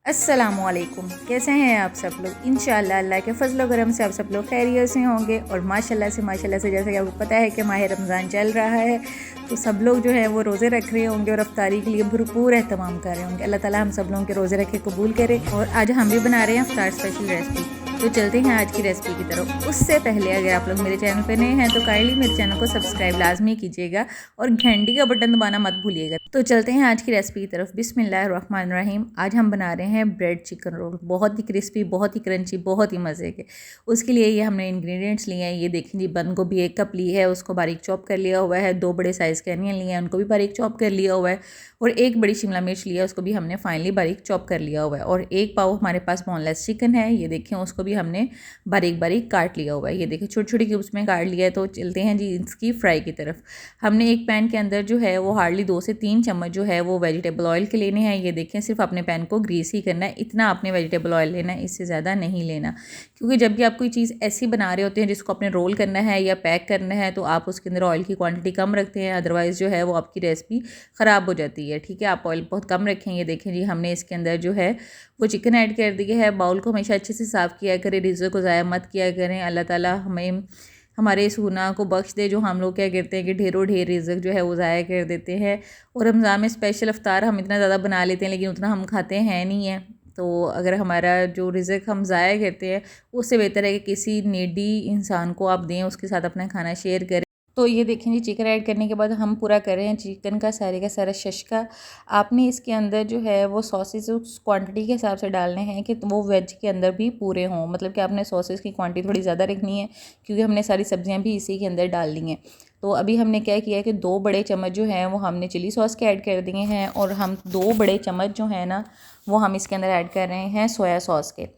अस्सलामुअलैकुम, कैसे हैं आप सब लोग। इंशाअल्लाह अल्लाह के फजल व करम से आप सब लोग खैरियत से होंगे। और माशाल्लाह से जैसे कि आपको पता है कि माह रमज़ान चल रहा है, तो सब लोग जो है वो रोज़े रख रहे होंगे और अफ्तारी के लिए भरपूर एहतमाम कर रहे होंगे। अल्लाह ताला हम सब लोगों के रोज़े रखे कबूल करे। और आज हम भी बना रहे हैं अफ्तार स्पेशल रेसिपी। तो चलते हैं आज की रेसिपी की तरफ। उससे पहले अगर आप लोग मेरे चैनल पर नए हैं तो काइंडली मेरे चैनल को सब्सक्राइब लाजमी कीजिएगा और घंटी का बटन दबाना मत भूलिएगा। तो चलते हैं आज की रेसिपी की तरफ। बिस्मिल्लाहिर्रहमानिर्रहीम। आज हम बना रहे हैं ब्रेड चिकन रोल, बहुत ही क्रिस्पी, बहुत ही क्रंची, बहुत ही मज़े के। उसके लिए ये हमने इंग्रेडिएंट्स लिए हैं। ये देखें जी, बंद गोभी 1 कप ली है, उसको बारीक चॉप कर लिया हुआ है। 2 बड़े साइज़ के अनियन लिए हैं, उनको भी बारीक चॉप कर लिया हुआ है। और 1 बड़ी शिमला मिर्च लिया, उसको भी हमने फाइनली बारीक चॉप कर लिया हुआ है। और 1 पाव हमारे पास बोनलेस चिकन है, ये देखें, उसको भी हमने बारीक बारीक काट लिया हुआ है। ये देखें, छोटी छोटी क्यूब्स में काट लिया है। तो चलते हैं जी इसकी फ्राई की तरफ। हमने एक पैन के अंदर जो है वो हार्डली 2 से 3 चम्मच जो है वो वेजिटेबल ऑयल के लेने हैं। ये देखें, सिर्फ अपने पैन को ग्रीस ही करना है, इतना आपने वेजिटेबल ऑयल लेना है, इससे ज़्यादा नहीं लेना। क्योंकि जब भी आप कोई चीज़ ऐसी बना रहे होते हैं जिसको आपने रोल करना है या पैक करना है, तो आप उसके अंदर ऑयल की क्वांटिटी कम रखते हैं, अदरवाइज़ जो है वो आपकी रेसिपी ख़राब हो जाती है। ठीक है, आप ऑयल बहुत कम रखें। ये देखें जी, हमने इसके अंदर जो है वो चिकन ऐड कर दिया है। बाउल को हमेशा अच्छे से साफ़ किया करें, रिज़्क़ को ज़ाया मत किया करें। अल्लाह ताला हमें हमारे इस गुनाह को बख्श दे जो हम लोग क्या करते हैं कि ढेरों ढेर रिज़्क़ जो है वो ज़ाया कर देते हैं। और रमज़ान में स्पेशल अफ्तार हम इतना ज़्यादा बना लेते हैं, लेकिन उतना हम खाते हैं नहीं हैं। तो अगर हमारा जो रिज़्क़ हम ज़ाया करते हैं, उससे बेहतर है कि किसी नीडी इंसान को आप दें, उसके साथ अपना खाना शेयर करें। तो ये देखें जी, चिकन ऐड करने के बाद हम पूरा कर रहे हैं चिकन का सारा शशका। आपने इसके अंदर जो है वो सॉसेस उस क्वांटिटी के हिसाब से डालने हैं कि वो वेज के अंदर भी पूरे हों। मतलब कि आपने सॉसेस की क्वांटिटी थोड़ी ज़्यादा रखनी है, क्योंकि हमने सारी सब्जियां भी इसी के अंदर डाल दी हैं। तो अभी हमने क्या किया है कि 2 बड़े चम्मच जो हैं वो हमने चिली सॉस के ऐड कर दिए हैं। और हम 2 बड़े चम्मच जो है ना, वो हम इसके अंदर ऐड कर रहे हैं सोया सॉस के।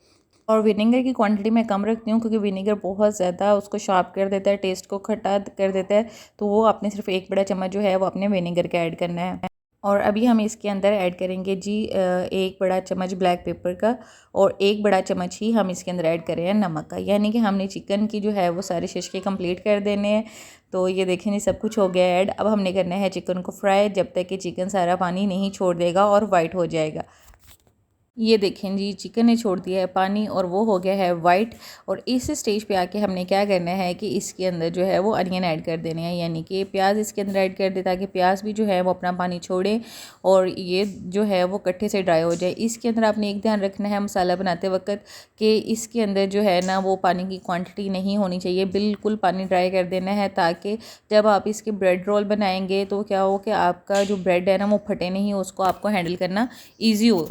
और विनेगर की क्वांटिटी मैं कम रखती हूँ, क्योंकि विनेगर बहुत ज़्यादा उसको शार्प कर देता है, टेस्ट को खट्टा कर देता है। तो वो आपने सिर्फ 1 बड़ा चम्मच जो है वो अपने विनेगर का ऐड करना है। और अभी हम इसके अंदर ऐड करेंगे जी 1 बड़ा चम्मच ब्लैक पेपर का। और 1 बड़ा चम्मच ही हम इसके अंदर ऐड कर रहे हैं नमक का। यानी कि हमने चिकन की जो है वो सारे शिशके कंप्लीट कर देने हैं। तो ये देखें जी, सब कुछ हो गया ऐड। अब हमने करना है चिकन को फ्राई, जब तक कि चिकन सारा पानी नहीं छोड़ देगा और वाइट हो जाएगा। ये देखें जी, चिकन ने छोड़ दिया है पानी और वो हो गया है वाइट। और इस स्टेज पे आके हमने क्या करना है कि इसके अंदर जो है वो अनियन ऐड कर देने हैं, यानी कि प्याज इसके अंदर ऐड कर दे, ताकि प्याज भी जो है वो अपना पानी छोड़े और ये जो है वो कट्ठे से ड्राई हो जाए। इसके अंदर आपने एक ध्यान रखना है मसाला बनाते वक्त कि इसके अंदर जो है ना वो पानी की क्वान्टिटी नहीं होनी चाहिए, बिल्कुल पानी ड्राई कर देना है, ताकि जब आप इसके ब्रेड रोल बनाएंगे तो क्या हो कि आपका जो ब्रेड है ना वो फटे नहीं, उसको आपको हैंडल करना ईजी हो।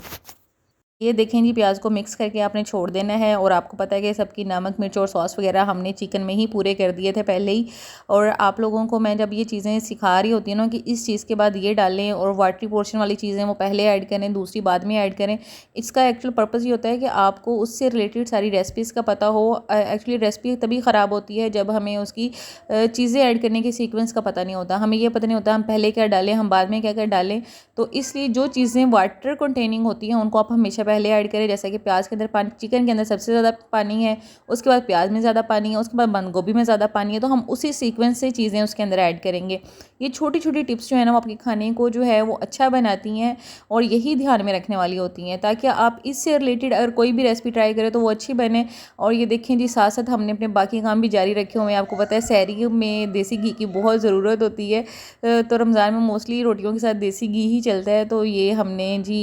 ये देखें जी, प्याज को मिक्स करके आपने छोड़ देना है। और आपको पता है कि सबकी नमक मिर्च और सॉस वगैरह हमने चिकन में ही पूरे कर दिए थे पहले ही। और आप लोगों को मैं जब ये चीज़ें सिखा रही होती है ना कि इस चीज़ के बाद ये डालें और वाटरी पोर्शन वाली चीज़ें वो पहले ऐड करें, दूसरी बाद में ऐड करें, इसका एक्चुअल पर्पज़ ये होता है कि आपको उससे रिलेटेड सारी रेसिपीज़ का पता हो। एक्चुअली रेसिपी तभी ख़राब होती है जब हमें उसकी चीज़ें ऐड करने के सीक्वेंस का पता नहीं होता। हमें ये पता नहीं होता हम पहले क्या डालें, हम बाद में क्या क्या डालें। तो इसलिए जो चीज़ें वाटर कंटेनिंग होती हैं उनको आप हमेशा पहले ऐड करें। जैसा कि प्याज के अंदर पानी, चिकन के अंदर सबसे ज़्यादा पानी है, उसके बाद प्याज में ज़्यादा पानी है, उसके बाद बंद गोभी में ज़्यादा पानी है, तो हम उसी सीक्वेंस से चीज़ें उसके अंदर ऐड करेंगे। ये छोटी छोटी टिप्स जो है ना वो आपके खाने को जो है वो अच्छा बनाती हैं और यही ध्यान में रखने वाली होती हैं, ताकि आप इससे रिलेटेड अगर कोई भी रेसिपी ट्राई करें तो वो अच्छी बने। और ये देखें जी, साथ साथ हमने अपने बाकी काम भी जारी रखे हुए हैं। आपको पता है सहरी में देसी घी की बहुत ज़रूरत होती है, तो रमज़ान में मोस्टली रोटियों के साथ देसी घी ही चलता है। तो ये हमने जी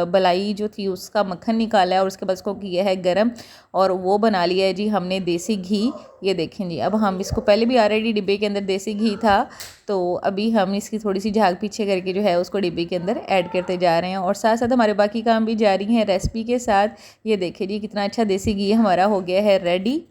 बलाई जो थी उसका मक्खन निकाला है और उसके बाद उसको किया है गरम और वो बना लिया है जी हमने देसी घी। ये देखें जी, अब हम इसको पहले भी ऑलरेडी डिब्बे के अंदर देसी घी था, तो अभी हम इसकी थोड़ी सी झाग पीछे करके जो है उसको डिब्बे के अंदर ऐड करते जा रहे हैं। और साथ साथ हमारे बाकी काम भी जारी हैं रेसिपी के साथ। ये देखें जी, कितना अच्छा देसी घी हमारा हो गया है रेडी।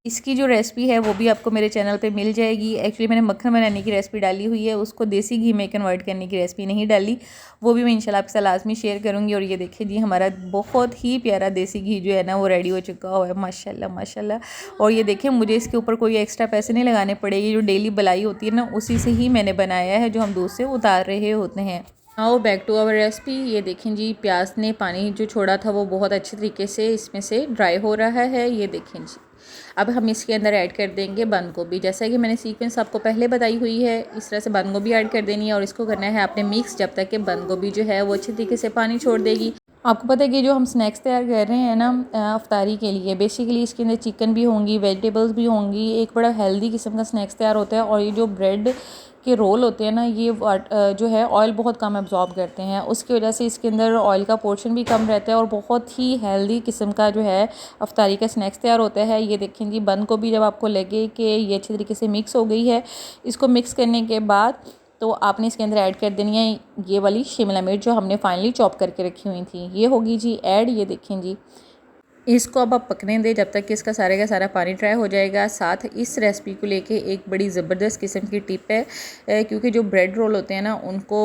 इसकी जो रेसिपी है वो भी आपको मेरे चैनल पे मिल जाएगी। एक्चुअली मैंने मक्खन बनाने की रेसिपी डाली हुई है, उसको देसी घी में कन्वर्ट करने की रेसिपी नहीं डाली, वो भी मैं इंशाल्लाह आपके साथ लाजमी शेयर करूँगी। और ये देखिए जी, हमारा बहुत ही प्यारा देसी घी जो है ना वो रेडी हो चुका हुआ है, माशाल्लाह माशाल्लाह। और ये देखिए, मुझे इसके ऊपर कोई एक्स्ट्रा पैसे नहीं लगाने पड़ेगी, जो डेली बलाई होती है ना उसी से ही मैंने बनाया है, जो हम दूध से उतार रहे होते हैं। आओ बैक टू आवर रेसिपी। ये देखें जी, प्याज ने पानी जो छोड़ा था वो बहुत अच्छे तरीके से इसमें से ड्राई हो रहा है। ये देखें जी, अब हम इसके अंदर ऐड कर देंगे बंद गोभी। जैसा कि मैंने सीक्वेंस आपको पहले बताई हुई है, इस तरह से बंद गोभी ऐड कर देनी है और इसको करना है आपने मिक्स, जब तक कि बंद गोभी जो है वो अच्छे तरीके से पानी छोड़ देगी। आपको पता है कि जो हम स्नैक्स तैयार कर रहे हैं ना अफ्तारी के लिए, बेसिकली इसके अंदर चिकन भी होंगी, वेजिटेबल्स भी होंगी, एक बड़ा हेल्दी किस्म का स्नैक्स तैयार होता है। और ये जो ब्रेड के रोल होते हैं ना, ये जो है ऑयल बहुत कम एब्जॉर्ब करते हैं, उसकी वजह से इसके अंदर ऑयल का पोर्शन भी कम रहता है और बहुत ही हेल्दी किस्म का जो है अफ्तारी का स्नैक्स तैयार होता है। ये देखें जी, बन को भी जब आपको लगे कि ये अच्छी तरीके से मिक्स हो गई है, इसको मिक्स करने के बाद तो आपने इसके अंदर ऐड कर देनी है ये वाली शिमला मिर्च जो हमने फाइनली चॉप करके रखी हुई थी, ये होगी जी ऐड। ये देखें जी, इसको अब आप पकने दें जब तक कि इसका सारे का सारा पानी ड्राई हो जाएगा। साथ इस रेसिपी को लेके एक बड़ी ज़बरदस्त किस्म की टिप है, क्योंकि जो ब्रेड रोल होते हैं ना, उनको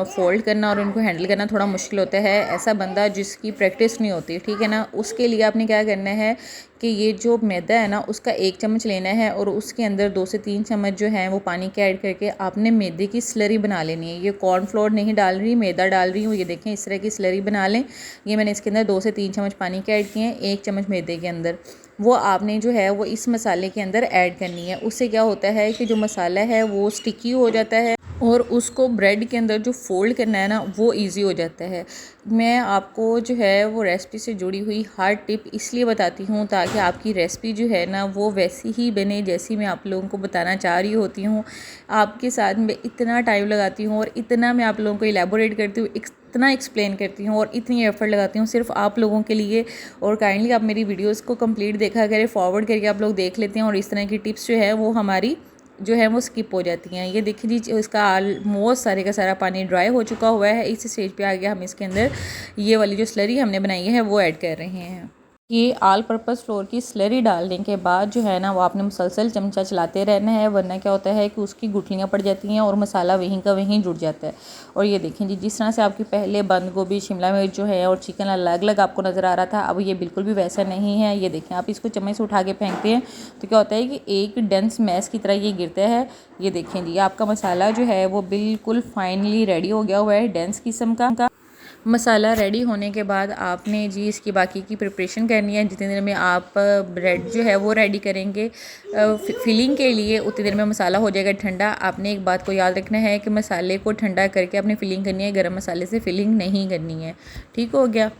फोल्ड करना और उनको हैंडल करना थोड़ा मुश्किल होता है। ऐसा बंदा जिसकी प्रैक्टिस नहीं होती, ठीक है ना, उसके लिए आपने क्या करना है कि ये जो मैदा है ना, उसका 1 चम्मच लेना है और उसके अंदर 2 से 3 चम्मच जो है वो पानी के ऐड करके आपने मैदे की स्लरी बना लेनी है। ये कॉर्नफ्लोर नहीं डाल रही, मैदा डाल रही हूँ। ये देखें, इस तरह की स्लरी बना लें। ये मैंने इसके अंदर 2 से 3 चम्मच पानी के ऐड किए हैं, 1 चम्मच मैदे के अंदर। वो आपने जो है वो इस मसाले के अंदर ऐड करनी है। उससे क्या होता है कि जो मसाला है वो स्टिकी हो जाता है और उसको ब्रेड के अंदर जो फोल्ड करना है ना, वो इजी हो जाता है। मैं आपको जो है वो रेसिपी से जुड़ी हुई हर टिप इसलिए बताती हूँ ताकि आपकी रेसिपी जो है ना वो वैसी ही बने जैसी मैं आप लोगों को बताना चाह रही होती हूँ। आपके साथ मैं इतना टाइम लगाती हूँ और इतना मैं आप लोगों को इलेबोरेट करती हूँ, इतना एक्सप्लेन करती हूँ और इतनी एफर्ट लगाती हूँ सिर्फ आप लोगों के लिए। और काइंडली आप मेरी वीडियोस को कंप्लीट देखा करें, फॉरवर्ड करके आप लोग देख लेते हैं और इस तरह की टिप्स जो है वो हमारी जो है वो स्किप हो जाती हैं। ये देखिए जी, इसका ऑलमोस्ट सारे का सारा पानी ड्राई हो चुका हुआ है। इस स्टेज पे आ गया, हम इसके अंदर ये वाली जो स्लरी हमने बनाई है वो ऐड कर रहे हैं। ये ऑल पर्पस फ्लोर की स्लरी डालने के बाद जो है ना वो आपने मुसलसल चमचा चलाते रहना है, वरना क्या होता है कि उसकी गुठलियाँ पड़ जाती हैं और मसाला वहीं का वहीं जुड़ जाता है। और ये देखें जी, जिस तरह से आपकी पहले बंद गोभी, शिमला मिर्च जो है और चिकन अलग अलग आपको नज़र आ रहा था, अब ये बिल्कुल भी वैसा नहीं है। ये देखें, आप इसको चम्मच से उठा के फेंकते हैं तो क्या होता है कि एक डेंस मैश की तरह ये गिरता है। ये देखें जी, आपका मसाला जो है वो बिल्कुल फाइनली रेडी हो गया हुआ है, डेंस किस्म का। मसाला रेडी होने के बाद आपने जी इसकी बाकी की प्रिपरेशन करनी है। जितनी देर में आप ब्रेड जो है वो रेडी करेंगे फिलिंग के लिए, उतनी देर में मसाला हो जाएगा ठंडा। आपने एक बात को याद रखना है कि मसाले को ठंडा करके अपनी फिलिंग करनी है, गरम मसाले से फिलिंग नहीं करनी है। ठीक हो गया।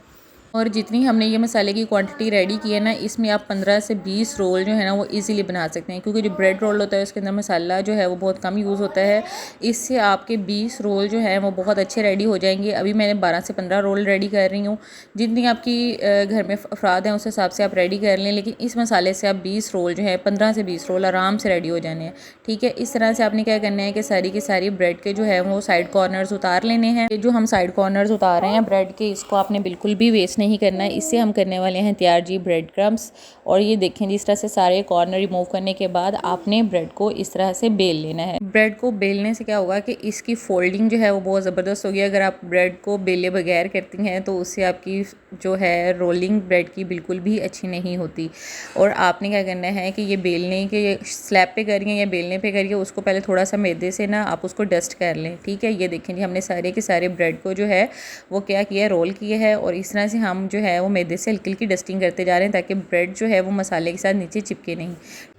और जितनी हमने ये मसाले की क्वांटिटी रेडी की है ना, इसमें आप 15 से 20 रोल जो है ना वो इजीली बना सकते हैं, क्योंकि जो ब्रेड रोल होता है उसके अंदर मसाला जो है वो बहुत कम यूज़ होता है। इससे आपके 20 रोल जो है वो बहुत अच्छे रेडी हो जाएंगे। अभी मैंने 12 से 15 रोल रेडी कर रही हूँ। जितनी आपकी घर में अफराद हैं उस हिसाब से आप रेडी कर लें, लेकिन इस मसाले से आप 20 रोल जो है 15 से 20 रोल आराम से रेडी हो जाने हैं। ठीक है, इस तरह से आपने क्या करना है कि सारी की सारी ब्रेड के जो है वो साइड कॉर्नर्स उतार लेने हैं। जो हम साइड कॉर्नर्स उतार रहे हैं ब्रेड के, इसको आपने बिल्कुल भी वेस्ट नहीं करना है। इससे हम करने वाले हैं तैयार जी ब्रेड क्रम्स। और ये देखें, जिस तरह से सारे कॉर्नर रिमूव करने के बाद आपने ब्रेड को इस तरह से बेल लेना है। ब्रेड को बेलने से क्या होगा कि इसकी फोल्डिंग जो है वो बहुत ज़बरदस्त होगी। अगर आप ब्रेड को बेले बगैर करती हैं तो उससे आपकी जो है रोलिंग ब्रेड की बिल्कुल भी अच्छी नहीं होती। और आपने क्या करना है कि ये बेलने के स्लैब पे करिए या बेलने पे करिए, उसको पहले थोड़ा सा मैदे से ना आप उसको डस्ट कर लें। ठीक है, ये देखें जी, हमने सारे के सारे ब्रेड को जो है वो क्या किया है, रोल किए है। और इस तरह से हम जो है वो मैदे से हल्की हल्की डस्टिंग करते जा रहे हैं ताकि ब्रेड जो है वो मसाले के साथ नीचे चिपके नहीं।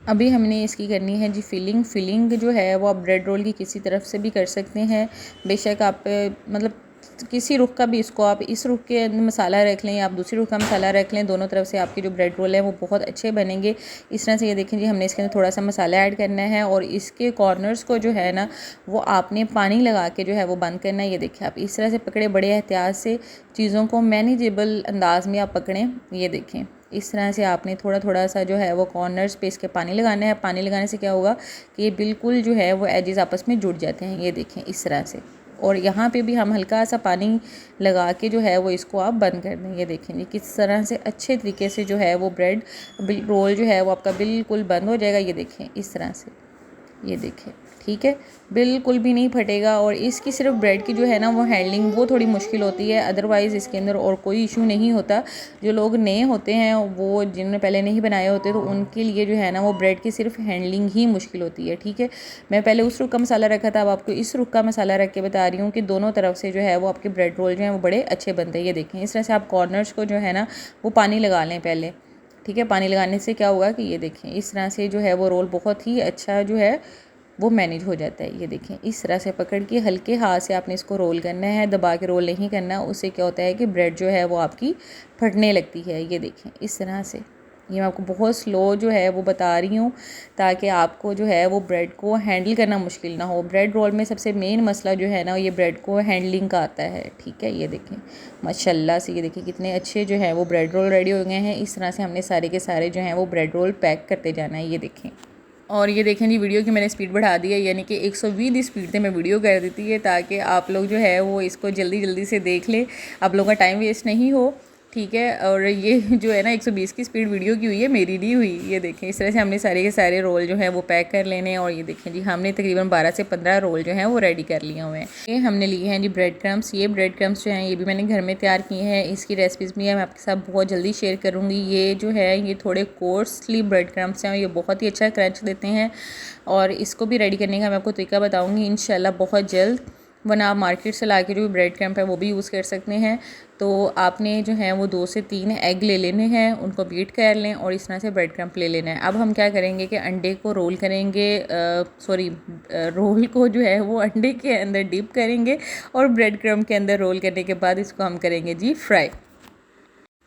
अभी हमने इसकी करनी है जी फिलिंग जो है वो आप ब्रेड रोल की किसी तरफ से भी कर सकते हैं। बेशक आप मतलब किसी रुख का भी, इसको आप इस रुख के मसाला रख लें या आप दूसरी रुख का मसाला रख लें, दोनों तरफ से आपके जो ब्रेड रोल है वो बहुत अच्छे बनेंगे। इस तरह से ये देखें जी, हमने इसके अंदर थोड़ा सा मसाला ऐड करना है और इसके कॉर्नर्स को जो है ना वो आपने पानी लगा के जो है वो बंद करना है। ये देखिए, आप इस तरह से पकड़े, बड़े एहतियात से चीज़ों को मैनेजेबल अंदाज में आप पकड़ें। ये देखें, इस तरह से आपने थोड़ा थोड़ा सा जो है वो कॉर्नर्स पे इसके पानी लगाना है। पानी लगाने से क्या होगा कि ये बिल्कुल जो है वो एजेस आपस में जुड़ जाते हैं। ये देखें इस तरह से, और यहाँ पे भी हम हल्का सा पानी लगा के जो है वो इसको आप बंद कर दें। ये देखें जी, किस तरह से अच्छे तरीके से जो है वो ब्रेड रोल जो है वो आपका बिल्कुल बंद हो जाएगा। ये देखें इस तरह से, ये देखें, ठीक है, बिल्कुल भी नहीं फटेगा। और इसकी सिर्फ ब्रेड की जो है ना वो हैंडलिंग वो थोड़ी मुश्किल होती है, अदरवाइज़ इसके अंदर और कोई इशू नहीं होता। जो लोग नए होते हैं, वो जिन्होंने पहले नहीं बनाए होते, तो उनके लिए जो है ना वो ब्रेड की सिर्फ हैंडलिंग ही मुश्किल होती है। ठीक है, मैं पहले उस रुख का मसाला रखा था, अब आपको इस रुख का मसाला रख के बता रही हूँ कि दोनों तरफ से जो है वो आपके ब्रेड रोल जो है वो बड़े अच्छे बनते हैं। ये देखें, इस तरह से आप कॉर्नर्स को जो है ना वो पानी लगा लें पहले। ठीक है, पानी लगाने से क्या होगा कि ये देखें इस तरह से जो है वो रोल बहुत ही अच्छा जो है वो मैनेज हो जाता है। ये देखें, इस तरह से पकड़ के हल्के हाथ से आपने इसको रोल करना है, दबा के रोल नहीं करना। उससे क्या होता है कि ब्रेड जो है वो आपकी फटने लगती है। ये देखें इस तरह से, ये मैं आपको बहुत स्लो जो है वो बता रही हूँ ताकि आपको जो है वो ब्रेड को हैंडल करना मुश्किल ना हो। ब्रेड रोल में सबसे मेन मसला जो है ना, ये ब्रेड को हैंडलिंग का आता है। ठीक है, ये देखें माशाल्लाह से, ये देखें कितने अच्छे जो है वो ब्रेड रोल रेडी हो गए हैं। इस तरह से हमने सारे के सारे जो हैं वो ब्रेड रोल पैक करते जाना है। ये देखें, और ये देखें जी, वीडियो की मैंने स्पीड बढ़ा दी है, यानी कि 120 की स्पीड से मैं वीडियो कर देती है ताकि आप लोग जो है वो इसको जल्दी जल्दी से देख लें, आप लोगों का टाइम वेस्ट नहीं हो। ठीक है, और ये जो है ना 120 की स्पीड वीडियो की हुई है, मेरी नहीं हुई। ये देखें, इस तरह से हमने सारे के सारे रोल जो हैं वो पैक कर लेने हैं। और ये देखें जी, हमने तकरीबन 12 से 15 रोल जो हैं वो रेडी कर लिए हुए हैं। ये हमने लिए हैं जी ब्रेड क्रम्स। ये ब्रेड क्रम्स जो हैं ये भी मैंने घर में तैयार किए हैं। इसकी रेसिपीज़ भी मैं आपके साथ बहुत जल्दी शेयर करूँगी। ये जो है ये थोड़े कॉस्टली ब्रेड क्रम्स हैं, ये बहुत ही अच्छा क्रंच देते हैं। और इसको भी रेडी करने का मैं आपको तरीका बताऊँगी इंशाल्लाह बहुत जल्द, वरना आप मार्केट से ला के जो ब्रेड क्रम्प है वो भी यूज़ कर सकते हैं। तो आपने जो है वो 2 से 3 एग ले लेने हैं, उनको बीट कर लें और इस तरह से ब्रेड क्रम्प ले लेना है। अब हम क्या करेंगे कि अंडे को रोल करेंगे, रोल को जो है वो अंडे के अंदर डिप करेंगे और ब्रेड क्रम्प के अंदर रोल करने के बाद इसको हम करेंगे जी फ्राई।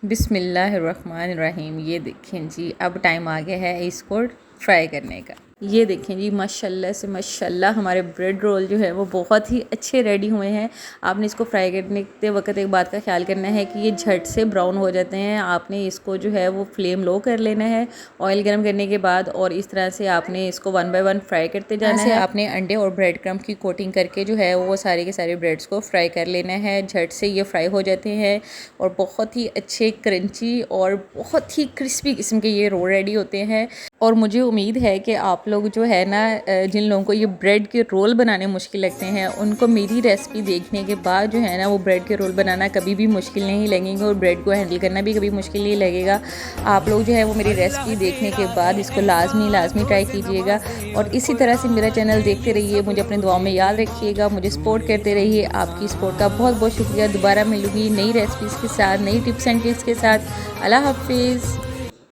बिस्मिल्लाहिर्रहमानिर्रहीम। ये देखें जी, अब टाइम आ गया है इसको फ्राई करने का। ये देखें जी, माशाल्लाह से माशाल्लाह हमारे ब्रेड रोल जो है वो बहुत ही अच्छे रेडी हुए हैं। आपने इसको फ्राई करने के वक्त एक बात का ख्याल करना है कि ये झट से ब्राउन हो जाते हैं। आपने इसको जो है वो फ्लेम लो कर लेना है ऑयल गर्म करने के बाद, और इस तरह से आपने इसको 1 बाय 1 फ्राई करते जाना है। आपने अंडे और ब्रेड क्रम्प की कोटिंग करके जो है वो सारे के सारे ब्रेड्स को फ्राई कर लेना है। झट से ये फ्राई हो जाते हैं और बहुत ही अच्छे क्रंची और बहुत ही क्रिस्पी किस्म के ये रोल रेडी होते हैं। और मुझे उम्मीद है कि आप लोग जो है ना, जिन लोगों को ये ब्रेड के रोल बनाने मुश्किल लगते हैं, उनको मेरी रेसिपी देखने के बाद जो है ना वो ब्रेड के रोल बनाना कभी भी मुश्किल नहीं लगेंगे और ब्रेड को हैंडल करना भी कभी मुश्किल नहीं लगेगा। आप लोग जो है वो मेरी रेसिपी देखने के बाद इसको लाजमी ट्राई कीजिएगा। और इसी तरह से मेरा चैनल देखते रहिए, मुझे अपने दुआओं में याद रखिएगा, मुझे सपोर्ट करते रहिए। आपकी सपोर्ट का बहुत बहुत शुक्रिया। दोबारा मिलूँगी नई रेसिपीज़ के साथ, नई टिप्स एंड ट्रिक्स के साथ। अल्लाह हाफिज़।